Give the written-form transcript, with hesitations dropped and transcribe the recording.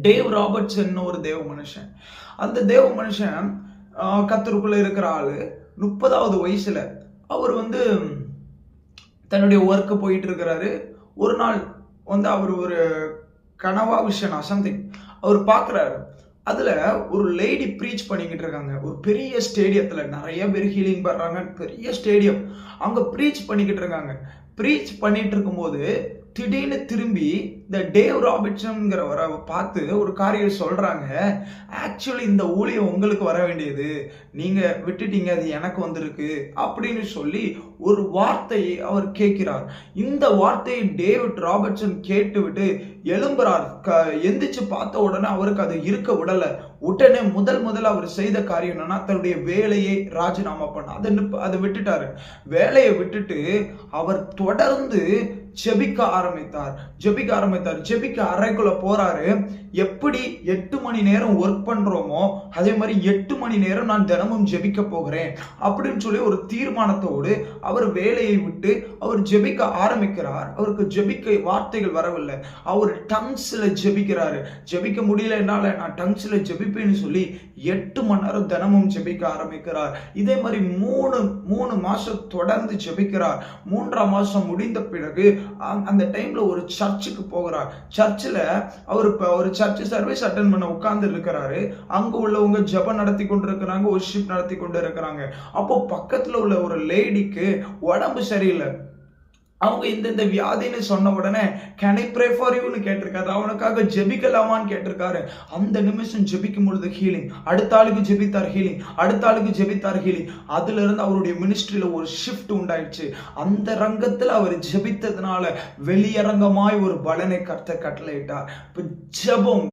Dave Robertson ஒரு தேவ மனுஷன். அந்த தேவ மனுஷன் கத்தருக்குள்ள இருக்கிற ஆளு. 30வது வயசுல அவர் தன்னுடைய ஒர்க்கு போயிட்டு இருக்கிறாரு. ஒரு நாள் அவர் ஒரு கனவா விஷனா சம்திங் அவர் பார்க்குறாரு. அதுல ஒரு லேடி ப்ரீச் பண்ணிக்கிட்டு இருக்காங்க. ஒரு பெரிய ஸ்டேடியத்துல நிறைய பேர் ஹீலிங் பண்றாங்க. பெரிய ஸ்டேடியம். அங்க ப்ரீச் பண்ணிக்கிட்டு இருக்காங்க. ப்ரீச் பண்ணிட்டு இருக்கும்போது திடீர்னு திரும்பி இந்த டேவ் ராபின்சன்ங்கிறவரை பார்த்து ஒரு காரியம் சொல்றாங்க. ஆக்சுவலி இந்த ஊழியம் உங்களுக்கு வர வேண்டியது, நீங்க விட்டுட்டீங்க, அது எனக்கு வந்திருக்கு அப்படின்னு சொல்லி ஒரு வார்த்தையை அவர் கேட்கிறார். இந்த வார்த்தையை டேவிட் ராபர்ட்சன் கேட்டுவிட்டு எழும்புறார். எந்திரிச்சு பார்த்த உடனே அவருக்கு அது இருக்க விடல. உடனே முதல் அவர் செய்த காரியம் என்னன்னா, தன்னுடைய வேலையை ராஜினாமா பண்ண அதை விட்டுட்டாரு. வேலையை விட்டுட்டு அவர் தொடர்ந்து ஜெபிக்க ஆரம்பித்தார். ஜெபிக்க அறைக்குள்ள போறாரு. எப்படி 8 மணி நேரம் ஒர்க் பண்றோமோ அதே மாதிரி 8 மணி நேரம் நான் தினமும் ஜெபிக்க போகிறேன் அப்படின்னு சொல்லி ஒரு தீர்மானத்தோடு அவர் வேலையை விட்டு அவர் ஜெபிக்க ஆரம்பிக்கிறார். அவருக்கு ஜெபிக்க வார்த்தைகள் வரவில்லை. அவர் டங்ஸ்ல ஜெபிக்கிறாரு. ஜெபிக்க முடியல என்னால, நான் டங்ஸ்ல ஜெபிப்பேன்னு சொல்லி 8 மணி நேரம் தினமும் ஜெபிக்க ஆரம்பிக்கிறார். இதே மாதிரி மூணு மாசம் தொடர்ந்து ஜெபிக்கிறார். 3ஆம் மாசம் முடிந்த பிறகு அந்த டைம்ல ஒரு சர்ச்சுக்கு போகிறார். சர்ச்சில் அவர் ஒரு சர்ச் சர்வீஸ் அட்டெண்ட் பண்ண உட்கார்ந்து இருக்கிறாரு. அங்க உள்ளவங்க ஜெபம் நடத்தி கொண்டு இருக்கிறாங்க, வொர்ஷிப் நடத்தி கொண்டு இருக்கிறாங்க. அப்போ பக்கத்துல உள்ள ஒரு லேடிக்கு உடம்பு சரியில்லை. அவங்க இந்த வியாதின்னு சொன்ன உடனே கேன் ஐ ப்ரே ஃபார் யூன்னு கேட்டிருக்காரு. அவனுக்காக ஜெபிக்கலாமான்னு கேட்டிருக்காரு. அந்த நிமிஷம் ஜெபிக்கும் பொழுது ஹீலிங். அடுத்த ஆளுக்கு ஜெபித்தார் ஹீலிங். அதுல இருந்து அவருடைய மினிஸ்ட்ரியில ஒரு ஷிஃப்ட் உண்டாயிடுச்சு. அந்த ரங்கத்துல அவர் ஜெபித்ததுனால வெளியரங்கமாய் ஒரு பலனை கர்த்தர் கட்டளையிட்டார். இப்ப ஜெபம்